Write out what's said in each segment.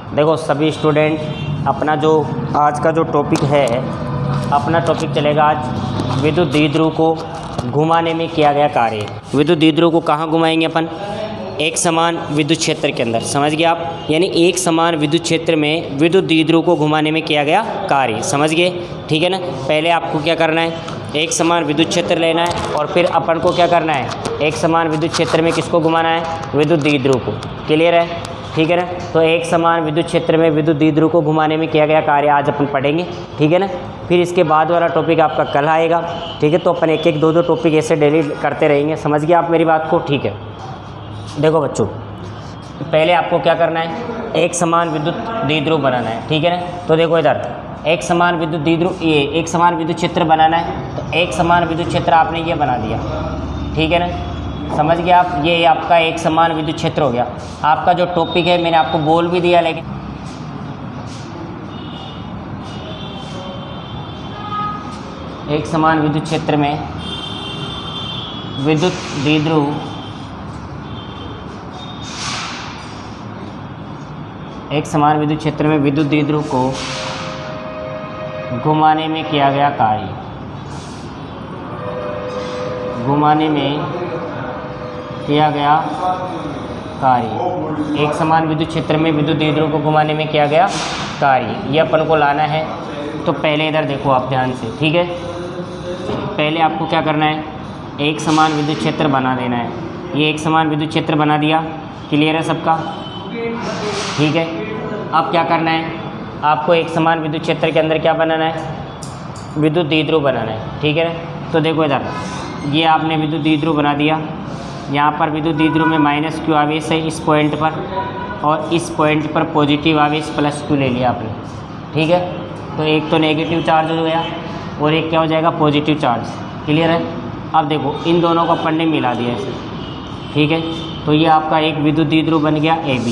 देखो सभी स्टूडेंट, अपना जो आज का जो टॉपिक है, अपना टॉपिक चलेगा आज विद्युत द्विध्रुव को घुमाने में किया गया कार्य। विद्युत द्विध्रुव को कहाँ घुमाएंगे अपन? एक समान विद्युत क्षेत्र के अंदर, समझ गए आप? यानी एक समान विद्युत क्षेत्र में विद्युत द्विध्रुव को घुमाने में किया गया कार्य, समझ गए? ठीक है ना। पहले आपको क्या करना है, एक समान विद्युत क्षेत्र लेना है और फिर अपन को क्या करना है, एक समान विद्युत क्षेत्र में किसको घुमाना है? विद्युत द्विध्रुव को। क्लियर है? ठीक है ना। तो एक समान विद्युत क्षेत्र में विद्युत द्विध्रुव को घुमाने में किया गया कार्य आज अपन पढ़ेंगे। ठीक है ना। फिर इसके बाद वाला टॉपिक आपका कल आएगा। ठीक है। तो अपन एक एक दो टॉपिक ऐसे डेली करते रहेंगे, समझ गए आप मेरी बात को? ठीक है। देखो बच्चों, पहले आपको क्या करना है, एक समान विद्युत द्विध्रुव बनाना है। ठीक है ना। तो देखो इधर एक समान विद्युत द्विध्रुव, ये एक समान विद्युत क्षेत्र बनाना है। तो एक समान विद्युत क्षेत्र आपने ये बना दिया। ठीक है ना, समझ गए आप? ये आपका एक समान विद्युत क्षेत्र हो गया। आपका जो टॉपिक है मैंने आपको बोल भी दिया, लेकिन एक समान विद्युत क्षेत्र में विद्युत द्विध्रुव, एक समान विद्युत क्षेत्र में विद्युत द्विध्रुव को घुमाने में किया गया कार्य, घुमाने में किया गया कार्य। एक समान विद्युत क्षेत्र में विद्युत द्विध्रुव को घुमाने में किया गया कार्य, ये अपन को लाना है। तो पहले इधर देखो आप ध्यान से। ठीक है। पहले आपको क्या करना है, एक समान विद्युत क्षेत्र बना देना है। ये एक समान विद्युत क्षेत्र बना दिया। क्लियर है सबका? ठीक है। अब क्या करना है, आपको एक समान विद्युत क्षेत्र के अंदर क्या बनाना है, विद्युत द्विध्रुव बनाना है। ठीक है। तो देखो इधर ये आपने विद्युत द्विध्रुव बना दिया। यहाँ पर विद्युत द्विध्रुव में माइनस क्यू आवेश है इस पॉइंट पर, और इस पॉइंट पर पॉजिटिव आवेश प्लस क्यू ले लिया आपने। ठीक है। तो एक तो नेगेटिव चार्ज हो गया और एक क्या हो जाएगा, पॉजिटिव चार्ज। क्लियर है? अब देखो इन दोनों को अपन ने मिला दिया ऐसे। ठीक है। तो ये आपका एक विद्युत द्विध्रुव बन गया ए बी,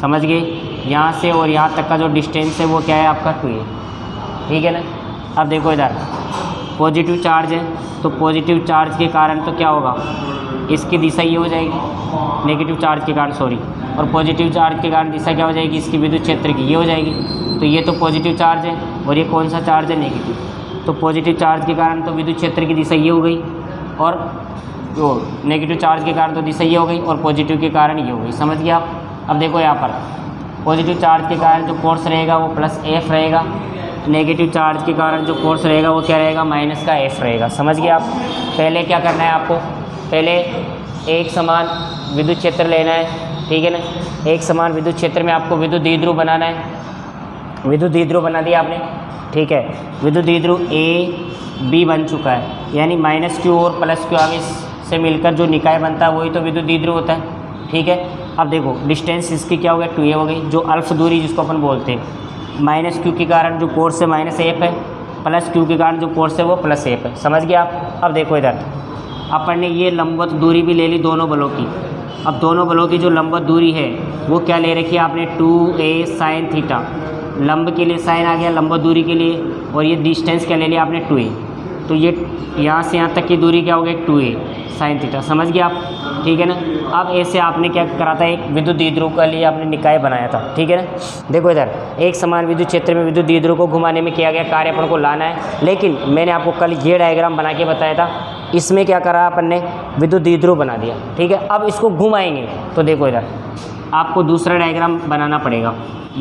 समझ गए? यहाँ से और यहाँ तक का जो डिस्टेंस है वो क्या है आपका 2a। ठीक है ना। अब देखो इधर पॉजिटिव चार्ज है, तो पॉजिटिव चार्ज के कारण तो क्या होगा, इसकी दिशा ये हो जाएगी, नेगेटिव चार्ज के कारण सॉरी, और पॉजिटिव चार्ज के कारण दिशा क्या हो जाएगी, इसकी विद्युत क्षेत्र की ये हो जाएगी। तो ये तो पॉजिटिव चार्ज है और ये कौन सा चार्ज है, नेगेटिव। तो पॉजिटिव चार्ज के कारण तो विद्युत क्षेत्र की दिशा ये हो गई, और जो नेगेटिव चार्ज के कारण तो दिशा ये हो गई, और पॉजिटिव के कारण ये हो गई। समझ गए आप? अब देखो यहाँ पर पॉजिटिव चार्ज के कारण जो फोर्स रहेगा वो प्लस एफ रहेगा, नेगेटिव चार्ज के कारण जो फोर्स रहेगा वो क्या रहेगा, माइनस का एफ रहेगा। समझ गए आप? पहले क्या करना है आपको, पहले एक समान विद्युत क्षेत्र लेना है। ठीक है ना। एक समान विद्युत क्षेत्र में आपको विद्युत द्विध्रुव बनाना है। विद्युत द्विध्रुव बना दिया आपने। ठीक है। विद्युत द्विध्रुव ए बी बन चुका है, यानी माइनस क्यू और प्लस क्यू आवेश से मिलकर जो निकाय बनता है वही तो विद्युत द्विध्रुव होता है। ठीक है। अब देखो डिस्टेंस इसकी क्या हो गया, 2a हो गई, जो अल्फ दूरी जिसको अपन बोलते हैं। माइनस क्यू के कारण जो कोर्स है माइनस एफ है, प्लस क्यू के कारण जो कोर्स है वो प्लस एफ है। समझ गए आप? अब देखो इधर अपन ने ये लंबवत दूरी भी ले ली दोनों बलों की। अब दोनों बलों की जो लंबवत दूरी है वो क्या ले रखी है आपने, 2a साइन थीटा। लंब के लिए साइन आ गया लंबवत दूरी के लिए, और ये डिस्टेंस क्या ले लिया आपने, 2a। तो ये यहाँ से यहाँ तक की दूरी क्या हो गई, 2a साइन थीटा। समझ गए आप? ठीक है ना। अब ऐसे आपने क्या करा था, एक विद्युत द्विध्रुव के लिए आपने निकाय बनाया था। ठीक है ना। देखो इधर एक समान विद्युत क्षेत्र में विद्युत द्विध्रुव को घुमाने में किया गया कार्य अपन को लाना है, लेकिन मैंने आपको कल ये डायग्राम बना के बताया था, इसमें क्या करा अपन ने, विद्युत द्विध्रुव बना दिया। ठीक है। अब इसको घुमाएंगे तो देखो इधर आपको दूसरा डायग्राम बनाना पड़ेगा।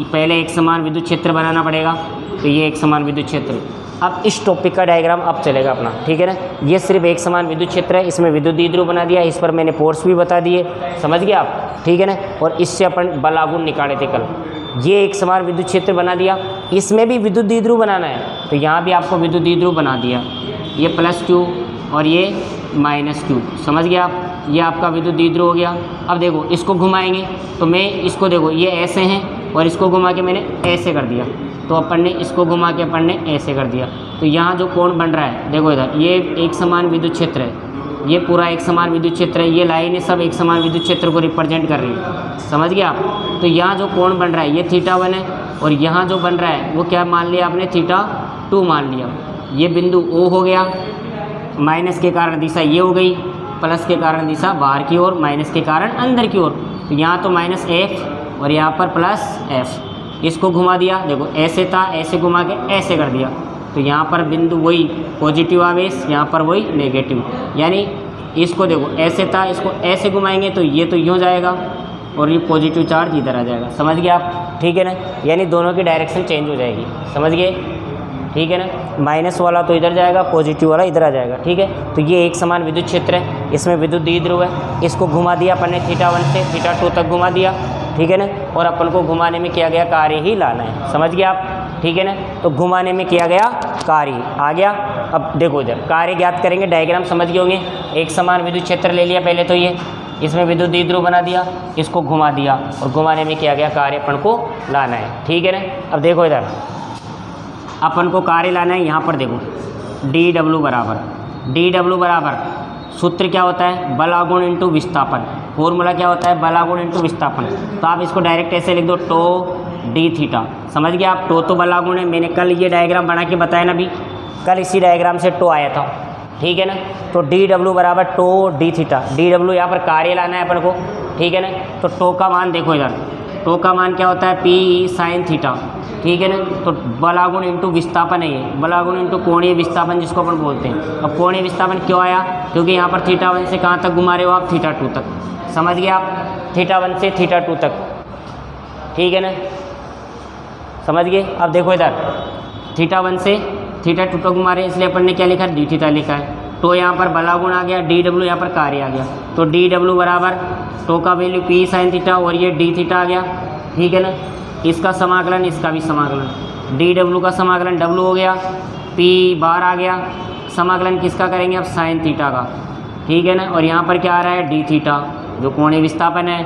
पहले एक समान विद्युत क्षेत्र बनाना पड़ेगा, तो ये एक समान विद्युत क्षेत्र। अब इस टॉपिक का डायग्राम अब चलेगा अपना। ठीक है ना। ये सिर्फ एक समान विद्युत क्षेत्र है, इसमें विद्युत द्विध्रुव बना दिया, इस पर मैंने फोर्स भी बता दिए। समझ गए आप? ठीक है ना। और इससे अपन बल आघूर्ण निकाले थे कल। ये एक समान विद्युत क्षेत्र बना दिया, इसमें भी विद्युत द्विध्रुव बनाना है, तो यहाँ भी आपको विद्युत द्विध्रुव बना दिया। ये प्लस क्यू और ये माइनस क्यू। समझ गए आप? ये आपका विद्युत द्विध्रुव हो गया। अब देखो इसको घुमाएंगे तो मैं इसको देखो ये ऐसे हैं और इसको घुमा के मैंने ऐसे कर दिया, तो अपन ने इसको घुमा के अपन ने ऐसे कर दिया। तो यहाँ जो कोण बन रहा है देखो इधर, ये एक समान विद्युत क्षेत्र है, ये पूरा एक समान विद्युत क्षेत्र है, ये लाइनें सब एक समान विद्युत क्षेत्र को रिप्रेजेंट कर रही है। समझ गए आप? तो यहाँ जो कोण बन रहा है ये θ1 है, और यहाँ जो बन रहा है वो क्या मान लिया आपने, θ2 मान लिया। ये बिंदु O हो गया, माइनस के कारण दिशा ये हो गई, प्लस के कारण दिशा बाहर की ओर, माइनस के कारण अंदर की ओर। तो यहाँ तो माइनस एफ और यहाँ पर प्लस एफ। इसको घुमा दिया, देखो ऐसे था, ऐसे घुमा के ऐसे कर दिया, तो यहाँ पर बिंदु वही पॉजिटिव आवेश, यहाँ पर वही नेगेटिव। यानी इसको देखो ऐसे था, इसको ऐसे घुमाएंगे तो ये यूँ जाएगा और ये पॉजिटिव चार्ज इधर आ जाएगा। समझ गए आप? ठीक है ना, यानी दोनों की डायरेक्शन चेंज हो जाएगी। समझ गए? ठीक है ना, माइनस वाला तो इधर जाएगा, पॉजिटिव वाला इधर आ जाएगा। ठीक है, तो ये एक समान विद्युत क्षेत्र है, इसमें विद्युत द्विध्रुव है। इसको घुमा दिया अपन ने θ1 से θ2 तक घुमा दिया। ठीक है ना, और अपन को घुमाने में किया गया कार्य ही लाना है। समझ गए आप? ठीक है ना, तो घुमाने में किया गया कार्य आ गया। अब देखो इधर कार्य ज्ञात करेंगे, डायग्राम समझ गए होंगे। एक समान विद्युत क्षेत्र ले लिया पहले तो ये, इसमें विद्युत द्विध्रुव बना दिया, इसको घुमा दिया और घुमाने में किया गया कार्य अपन को लाना है। ठीक है ना, अब देखो इधर अपन को कार्य लाना है। यहाँ पर देखो डी डब्ल्यू बराबर सूत्र क्या होता है, बल आगुण इंटू विस्थापन। फॉर्मूला क्या होता है, बल आगुण इंटू विस्थापन। तो आप इसको डायरेक्ट ऐसे लिख दो, टो डी थीटा। समझ गए आप? टो तो बल आगुण है, मैंने कल ये डायग्राम बना के बताया ना, भी कल इसी डायग्राम से टो आया था। ठीक है ना, तो डी डब्ल्यू बराबर tau D theta. D W यहाँ पर कार्य लाना है अपन को। ठीक है ना, तो टो का मान देखो इधर, टो का मान क्या होता है, पी ई साइन थीटा। ठीक है ना, तो बलागुण इंटू विस्थापन है ये, बलागुण इंटू कोणीय विस्थापन जिसको अपन बोलते हैं। अब कोणीय विस्थापन क्यों आया, क्योंकि यहाँ पर θ1 से कहाँ तक घुमा रहे हो आप, θ2 तक। समझ गए आप? θ1 से θ2 तक। ठीक है ना, समझ गए? अब देखो इधर θ1 से θ2 तक घुमा रहे हैं, इसलिए अपन ने क्या लिखा है, डी थीटा लिखा है। तो यहाँ पर बलागुण आ गया, डी डब्ल्यू यहाँ पर कार्य आ गया। तो डी डब्ल्यू बराबर टो का वैल्यू पी साइन थीटा और ये डी थीटा आ गया। ठीक है ना, इसका समाकलन, इसका भी समाकलन, डी डब्ल्यू का समाकलन डब्ल्यू हो गया, पी बार आ गया। समाकलन किसका करेंगे अब, साइन थीटा का। ठीक है ना, और यहाँ पर क्या आ रहा है, डी थीटा जो कोणीय विस्थापन है।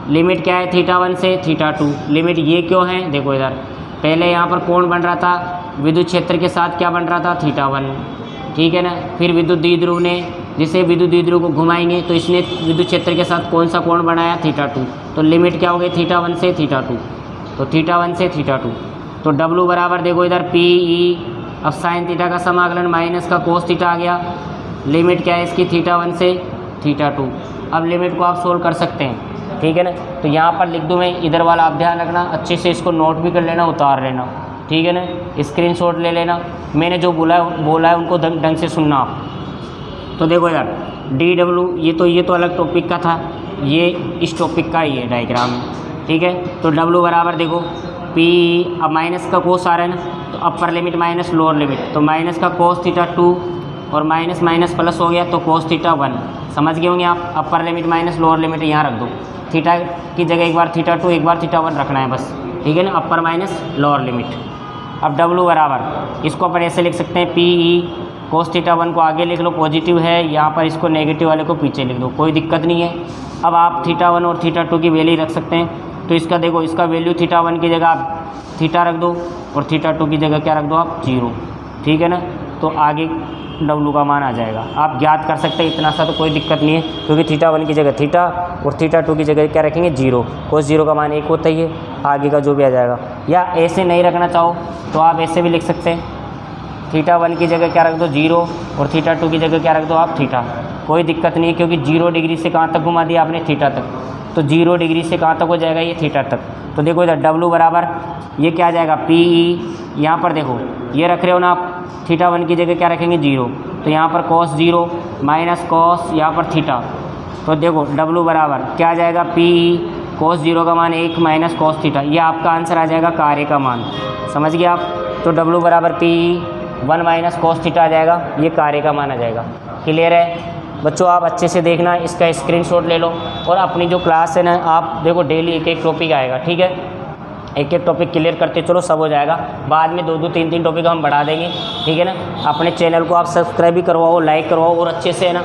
लिमिट क्या है, θ1 से θ2। लिमिट ये क्यों है, देखो इधर पहले यहाँ पर कोण बन रहा था, विद्युत क्षेत्र के साथ क्या बन रहा था, θ1। ठीक है ना, फिर विद्युत द्विध्रुव ने, जिसे विद्युत द्विध्रुव को घुमाएंगे तो इसने विद्युत क्षेत्र के साथ कौन सा कोण बनाया, θ2। तो लिमिट क्या हो गई, θ1 से θ2। तो θ1 से θ2, तो W बराबर देखो इधर पी ई, अब साइन थीटा का समाकलन माइनस का कोस थीटा आ गया। लिमिट क्या है इसकी, θ1 से θ2। अब लिमिट को आप सोल्व कर सकते हैं। ठीक है ना, तो यहाँ पर लिख दूँ मैं, इधर वाला आप ध्यान रखना, अच्छे से इसको नोट भी कर लेना, उतार लेना। ठीक है ना, स्क्रीनशॉट ले लेना, मैंने जो बोला है उनको ढंग से सुनना आप। तो देखो यार डी डब्ल्यू, ये तो अलग टॉपिक का था, ये इस टॉपिक का ही है डायग्राम है। ठीक है, तो डब्ल्यू बराबर देखो पी, अब माइनस का कोस आ रहा है ना, तो upper limit minus lower limit, तो माइनस का कोस θ2 और माइनस माइनस प्लस हो गया, तो कोस θ1। समझ गए होंगे आप? Upper limit minus lower limit यहाँ रख दो, थीटा की जगह एक बार θ2 एक बार θ1 रखना है बस। ठीक है ना, अपर माइनस लोअर लिमिट। अब डब्ल्यू बराबर, इसको अपन ऐसे लिख सकते हैं, पी ई कोस θ1 को आगे लिख लो, पॉजिटिव है, यहाँ पर इसको नेगेटिव वाले को पीछे लिख दो, कोई दिक्कत नहीं है। अब आप θ1 और θ2 की वैल्यू रख सकते हैं, तो इसका देखो, इसका वैल्यू θ1 की जगह आप थीटा रख दो और θ2 की जगह क्या रख दो आप, 0। ठीक है ना, तो आगे W का मान आ जाएगा, आप ज्ञात कर सकते हैं, इतना सा तो कोई दिक्कत नहीं है, क्योंकि θ1 की जगह थीटा और θ2 की जगह क्या रखेंगे, 0। कोस 0 का मान 1 होता ही है, आगे का जो भी आ जाएगा। या ऐसे नहीं रखना चाहो तो आप ऐसे भी लिख सकते हैं, θ1 की जगह क्या रख दो 0 और θ2 की जगह क्या रख दो आप थीटा, कोई दिक्कत नहीं है, क्योंकि 0 डिग्री से कहाँ तक घुमा दिया आपने, थीटा तक, तो 0 डिग्री से कहाँ तक हो जाएगा, ये थीटा तक। तो देखो इधर W बराबर ये क्या आ जाएगा, पी ई, यहाँ पर देखो ये रख रहे हो ना आप, θ1 की जगह क्या रखेंगे, 0, तो यहाँ पर cos 0 माइनस कॉस यहाँ पर थीटा, तो देखो W बराबर क्या आ जाएगा, पी ई cos 0 का मान 1 माइनस कॉस थीटा, ये आपका आंसर आ जाएगा कार्य का मान। समझ गए आप? तो W बराबर P E 1 minus cos theta आ जाएगा, ये कार्य का मान आ जाएगा। क्लियर है बच्चों? आप अच्छे से देखना, इसका स्क्रीनशॉट ले लो, और अपनी जो क्लास है ना, आप देखो डेली एक एक टॉपिक आएगा। ठीक है, एक एक टॉपिक क्लियर करते चलो, सब हो जाएगा। बाद में 2-2 3-3 टॉपिक हम बढ़ा देंगे। ठीक है ना, अपने चैनल को आप सब्सक्राइब भी करवाओ, लाइक करवाओ, और अच्छे से है ना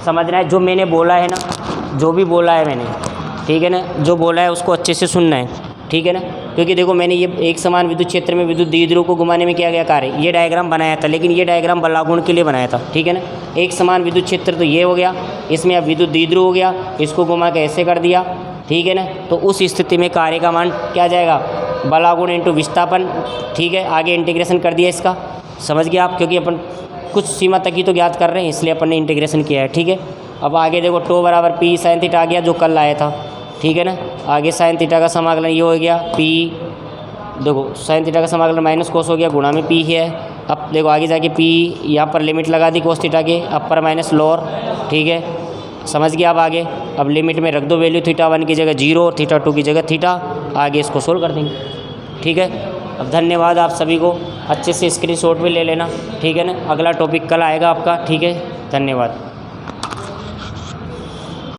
समझना है, जो मैंने बोला है ना, जो भी बोला है मैंने, ठीक है ना, जो बोला है उसको अच्छे से सुनना है। ठीक है ना, क्योंकि देखो मैंने ये एक समान विद्युत क्षेत्र में विद्युत द्विध्रुव को घुमाने में किया गया कार्य, ये डायग्राम बनाया था, लेकिन ये डायग्राम बलागुण के लिए बनाया था। ठीक है ना, एक समान विद्युत क्षेत्र तो ये हो गया, इसमें अब विद्युत द्विध्रुव हो गया, इसको घुमा के ऐसे कर दिया। ठीक है ना, तो उस स्थिति में कार्य का मान क्या जाएगा, बलागुण इंटू विस्थापन। ठीक है, आगे इंटीग्रेशन कर दिया इसका, समझ गया आप? क्योंकि अपन कुछ सीमा तक ही तो ज्ञात कर रहे हैं, इसलिए अपन ने इंटीग्रेशन किया है। ठीक है, अब आगे देखो टो बराबर पी साइन थीटा आ गया, जो कल आया था। ठीक है ना, आगे साइन थीटा का समाकलन ये हो गया पी, देखो साइन थीटा का समाकलन माइनस कोस हो गया, गुणा में पी है। अब देखो आगे जाके पी, यहाँ पर लिमिट लगा दी कोस थीटा के, अपर माइनस लोअर, ठीक है, समझ गया। अब आगे अब लिमिट में रख दो वैल्यू, थीटा 1 की जगह 0 और थीटा 2 की जगह थीटा, आगे इसको सोल्व कर देंगे, ठीक है। अब धन्यवाद आप सभी को, अच्छे से स्क्रीनशॉट भी ले लेना, ठीक है ना। अगला टॉपिक कल आएगा आपका, ठीक है, धन्यवाद।